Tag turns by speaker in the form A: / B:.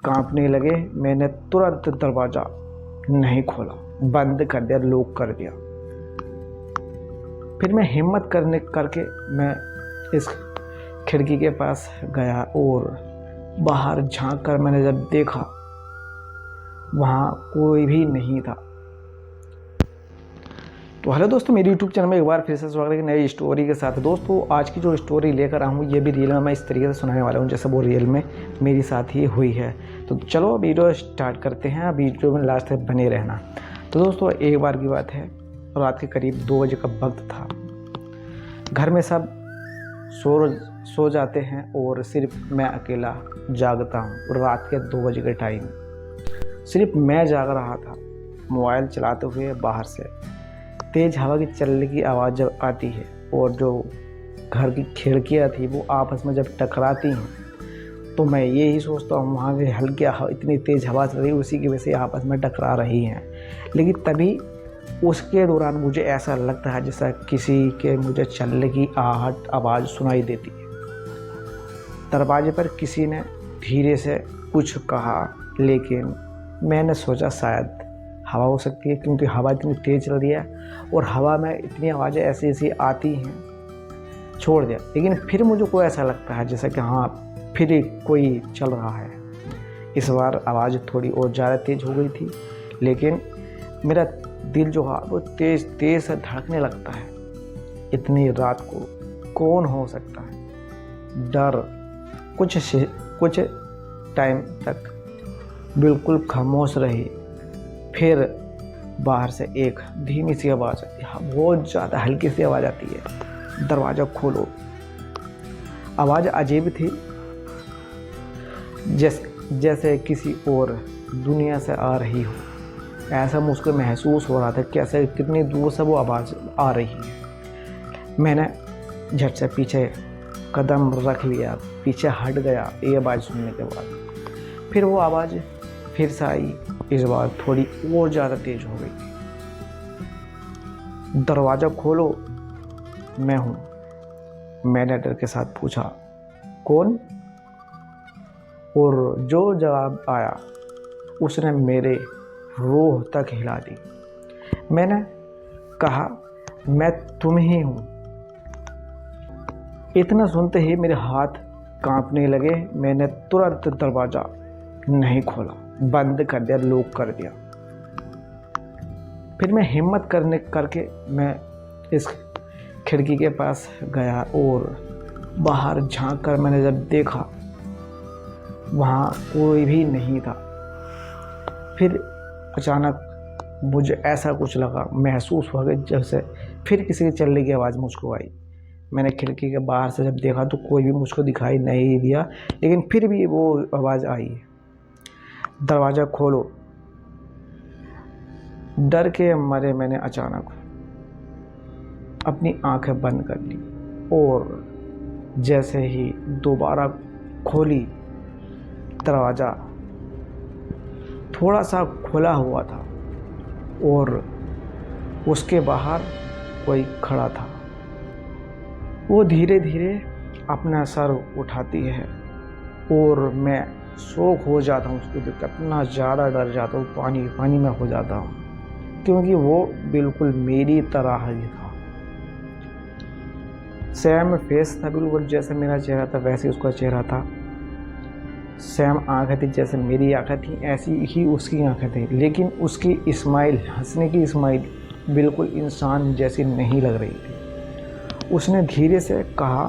A: कांपने लगे। मैंने तुरंत दरवाज़ा नहीं खोला, बंद कर दिया, लॉक कर दिया। फिर मैं हिम्मत करके मैं इस खिड़की के पास गया और बाहर झांक कर मैंने जब देखा, वहाँ कोई भी नहीं था। तो हेलो दोस्तों, मेरे YouTube चैनल में एक बार फिर से स्वागत है नई स्टोरी के साथ। दोस्तों, आज की जो स्टोरी लेकर आया हूँ ये भी रियल में मैं इस तरीके से सुनाने वाला हूँ जैसे वो रियल में मेरे साथ ही हुई है। तो चलो वीडियो स्टार्ट करते हैं। वीडियो में लास्ट तक बने रहना। तो दोस्तों, एक बार की बात है, रात के करीब 2 बजे का वक्त था। घर में सब सो जाते हैं और सिर्फ मैं अकेला जागता हूँ। और रात के 2 बजे के टाइम सिर्फ मैं जाग रहा था। मोबाइल चलाते हुए बाहर से तेज़ हवा की चलने की आवाज़ जब आती है और जो घर की खिड़कियाँ थी वो आपस में जब टकराती हैं, तो मैं यही सोचता हूँ वहाँ पे हल्की इतनी तेज़ हवा चल रही है, उसी की वजह से आपस में टकरा रही हैं। लेकिन तभी उसके दौरान मुझे ऐसा लगता है जैसा किसी के मुझे चलने की आहट आवाज़ सुनाई देती है। दरवाजे पर किसी ने धीरे से कुछ कहा, लेकिन मैंने सोचा शायद हवा हो सकती है, क्योंकि हवा इतनी तेज़ चल रही है और हवा में इतनी आवाज़ें ऐसी ऐसी आती हैं। छोड़ दिया। लेकिन फिर मुझे कोई ऐसा लगता है जैसा कि हाँ, फिर कोई चल रहा है। इस बार आवाज़ थोड़ी और ज़्यादा तेज़ हो गई थी, लेकिन मेरा दिल जो है वो तेज़ तेज़ से धड़कने लगता है। इतनी रात को कौन हो सकता है। डर कुछ टाइम तक बिल्कुल खामोश रही। फिर बाहर से एक धीमी सी आवाज़ आती है, बहुत ज़्यादा हल्की सी आवाज़ आती है, दरवाज़ा खोलो। आवाज़ अजीब थी, जैसे किसी और दुनिया से आ रही हो। ऐसा मुझको महसूस हो रहा था कि ऐसे कितनी दूर से वो आवाज़ आ रही है। मैंने झट से पीछे कदम रख लिया, पीछे हट गया ये आवाज़ सुनने के बाद। फिर वो आवाज़ फिर से आई, इस बार थोड़ी और ज़्यादा तेज़ हो गई। दरवाज़ा खोलो, मैं हूँ, मैंने डर के साथ पूछा। कौन? और जो जवाब आया उसने मेरे रूह तक हिला दी। मैंने कहा, मैं तुम ही हूँ। इतना सुनते ही मेरे हाथ कांपने लगे। मैंने तुरंत दरवाज़ा नहीं खोला, बंद कर दिया, लॉक कर दिया। फिर मैं हिम्मत करके मैं इस खिड़की के पास गया और बाहर झांक कर मैंने जब देखा, वहाँ कोई भी नहीं था। फिर अचानक मुझे ऐसा कुछ लगा, महसूस हुआ कि जैसे फिर किसी के चलने की आवाज़ मुझको आई। मैंने खिड़की के बाहर से जब देखा तो कोई भी मुझको दिखाई नहीं दिया, लेकिन फिर भी वो आवाज़ आई, दरवाज़ा खोलो। डर के मारे मैंने अचानक अपनी आंखें बंद कर ली और जैसे ही दोबारा खोली, दरवाज़ा थोड़ा सा खुला हुआ था और उसके बाहर कोई खड़ा था। वो धीरे धीरे अपना सर उठाती है और मैं शौक हो जाता हूँ उसको देख कर। इतना ज़्यादा डर जाता हूँ, पानी में हो जाता हूँ, क्योंकि वो बिल्कुल मेरी तरह ही था। सेम फेस था, बिल्कुल जैसे मेरा चेहरा था वैसे उसका चेहरा था। सेम आँखें थी, जैसे मेरी आँखें थी ऐसी ही उसकी आँखें थी। लेकिन उसकी स्माइल, हंसने की स्माइल बिल्कुल इंसान जैसी नहीं लग रही थी। उसने धीरे से कहा,